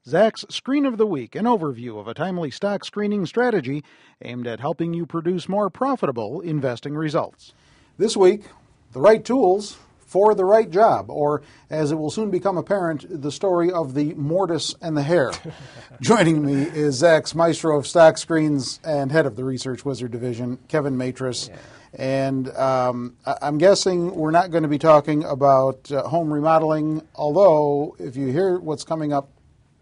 Zach's Screen of the Week, an overview of a timely stock screening strategy aimed at helping you produce more profitable investing results. This week, the right tools for the right job, or as it will soon become apparent, the story of the mortise and the hare. Joining me is Zach's maestro of stock screens and head of the Research Wizard division, Kevin Matris. Yeah. And I'm guessing we're not going to be talking about home remodeling, although if you hear what's coming up,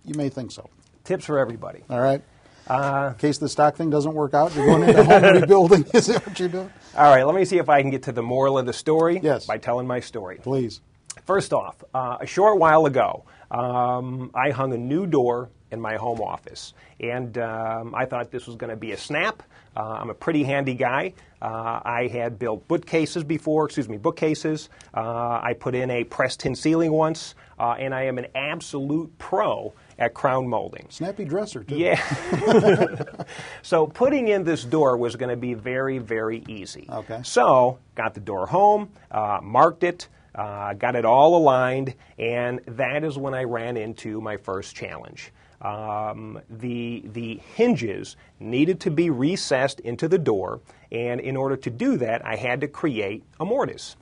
you may think so. Tips for everybody. All right. In case the stock thing doesn't work out, you're going into home rebuilding. Is that what you're doing? All right. Let me see if I can get to the moral of the story by telling my story. Please. First off, a short while ago, I hung a new door in my home office. And I thought this was going to be a snap. I'm a pretty handy guy. I had built bookcases before. I put in a press-tin ceiling once, and I am an absolute pro at crown molding. Snappy dresser, too. Yeah. So putting in this door was going to be very, very easy. Okay. So got the door home, marked it, got it all aligned, and that is when I ran into my first challenge. The hinges needed to be recessed into the door, and in order to do that, I had to create a mortise.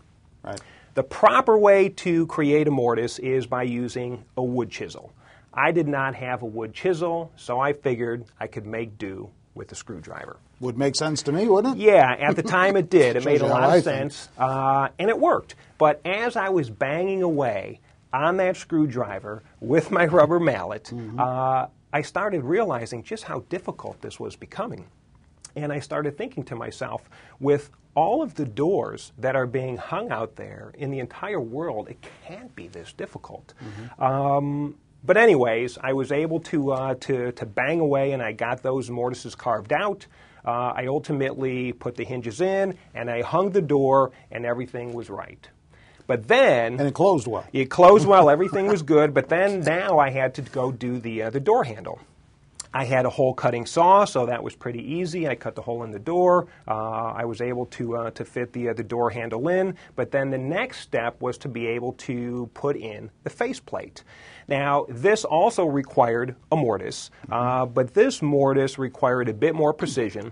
Right. The proper way to create a mortise is by using a wood chisel. I did not have a wood chisel, so I figured I could make do with a screwdriver. Would make sense to me, wouldn't it? Yeah, at the time it did. It made a lot of sense, and it worked. But as I was banging away on that screwdriver with my rubber mallet, I started realizing just how difficult this was becoming. And I started thinking to myself, with all of the doors that are being hung out there in the entire world, it can't be this difficult. But anyways, I was able to bang away, and I got those mortises carved out. I ultimately put the hinges in, and I hung the door, and everything was right. But then... And it closed well. It closed well. Everything was good. But then now I had to go do the door handle. I had a hole cutting saw, so that was pretty easy. I cut the hole in the door. I was able to fit the door handle in. But then the next step was to be able to put in the faceplate. Now, this also required a mortise, but this mortise required a bit more precision.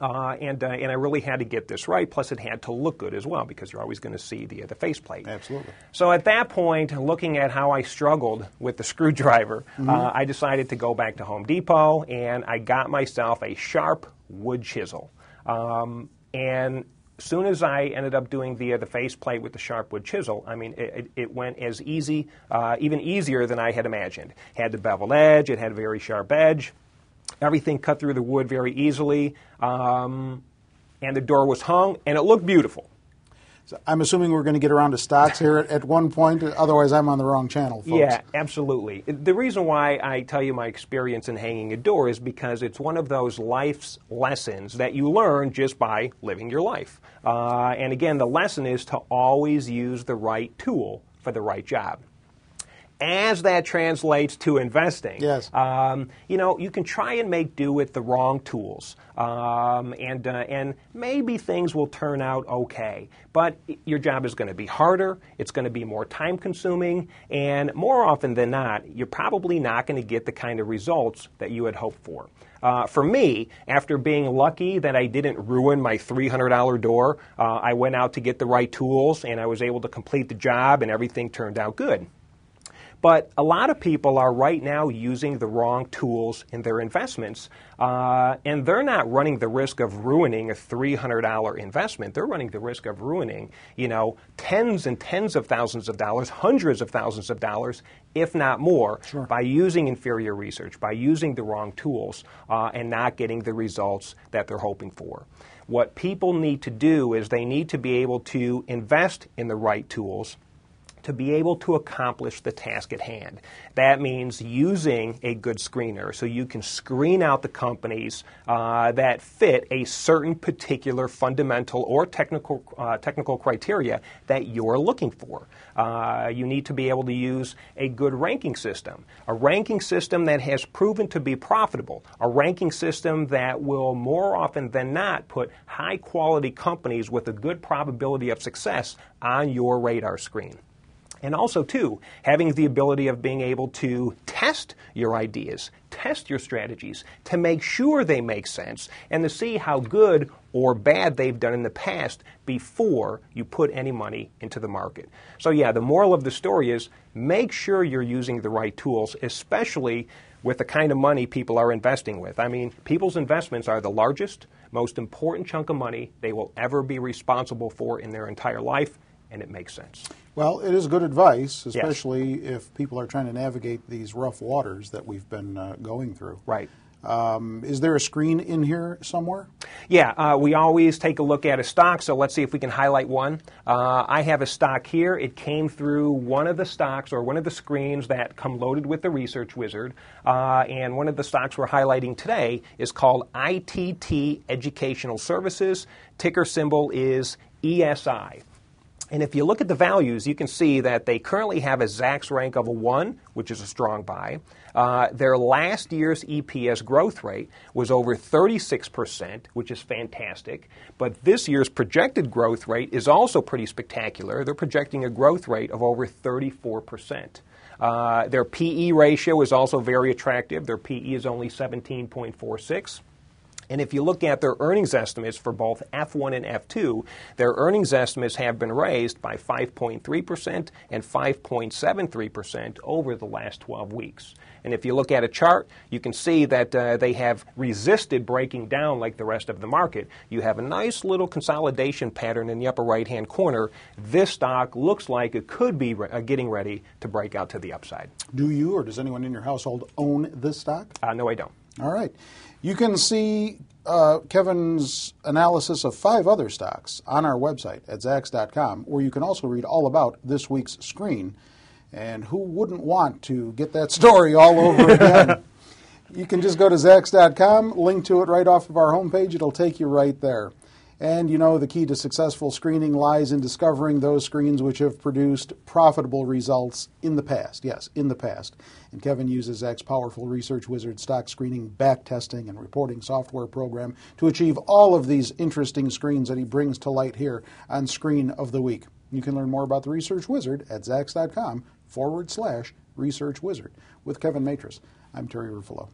And I really had to get this right, plus it had to look good as well, because you're always going to see the faceplate. Absolutely. So at that point, looking at how I struggled with the screwdriver, I decided to go back to Home Depot, and I got myself a sharp wood chisel. And as soon as I ended up doing the faceplate with the sharp wood chisel, I mean, it went as easy, even easier than I had imagined. It had the beveled edge, it had a very sharp edge. Everything cut through the wood very easily, and the door was hung, and it looked beautiful. So I'm assuming we're going to get around to stocks here at one point, otherwise I'm on the wrong channel, folks. Yeah, absolutely. The reason why I tell you my experience in hanging a door is because it's one of those life's lessons that you learn just by living your life. And again, the lesson is to always use the right tool for the right job. As that translates to investing, yes. You can try and make do with the wrong tools, and maybe things will turn out okay. But your job is going to be harder, it's going to be more time-consuming, and more often than not, you're probably not going to get the kind of results that you had hoped for. For me, after being lucky that I didn't ruin my $300 door, I went out to get the right tools, and I was able to complete the job, and everything turned out good. But a lot of people are right now using the wrong tools in their investments, and they're not running the risk of ruining a $300 investment. They're running the risk of ruining, tens and tens of thousands of dollars, hundreds of thousands of dollars, if not more, sure, by using inferior research, by using the wrong tools, and not getting the results that they're hoping for. What people need to do is they need to be able to invest in the right tools to be able to accomplish the task at hand. That means using a good screener so you can screen out the companies that fit a certain particular fundamental or technical criteria that you're looking for. You need to be able to use a good ranking system that has proven to be profitable, a ranking system that will more often than not put high-quality companies with a good probability of success on your radar screen. And also, too, having the ability of being able to test your ideas, test your strategies, to make sure they make sense, and to see how good or bad they've done in the past before you put any money into the market. So yeah, the moral of the story is make sure you're using the right tools, especially with the kind of money people are investing with. I mean, people's investments are the largest, most important chunk of money they will ever be responsible for in their entire life, and it makes sense. Well, it is good advice, especially if people are trying to navigate these rough waters that we've been going through. Right. Is there a screen in here somewhere? Yeah, we always take a look at a stock, so let's see if we can highlight one. I have a stock here. It came through one of the stocks or one of the screens that come loaded with the Research Wizard, and one of the stocks we're highlighting today is called ITT Educational Services. Ticker symbol is ESI. And if you look at the values, you can see that they currently have a Zacks rank of a 1, which is a strong buy. Their last year's EPS growth rate was over 36%, which is fantastic. But this year's projected growth rate is also pretty spectacular. They're projecting a growth rate of over 34%. Their PE ratio is also very attractive. Their PE is only 17.46. And if you look at their earnings estimates for both F1 and F2, their earnings estimates have been raised by 5.3% and 5.73% over the last 12 weeks. And if you look at a chart, you can see that they have resisted breaking down like the rest of the market. You have a nice little consolidation pattern in the upper right-hand corner. This stock looks like it could be getting ready to break out to the upside. Do you or does anyone in your household own this stock? No, I don't. All right. You can see Kevin's analysis of 5 other stocks on our website at Zacks.com, where you can also read all about this week's screen. And who wouldn't want to get that story all over again? You can just go to Zacks.com, link to it right off of our homepage. It'll take you right there. And you know the key to successful screening lies in discovering those screens which have produced profitable results in the past. Yes, in the past. And Kevin uses Zacks' powerful Research Wizard stock screening, back testing, and reporting software program to achieve all of these interesting screens that he brings to light here on Screen of the Week. You can learn more about the Research Wizard at Zacks.com/Research Wizard. With Kevin Matras, I'm Terry Ruffalo.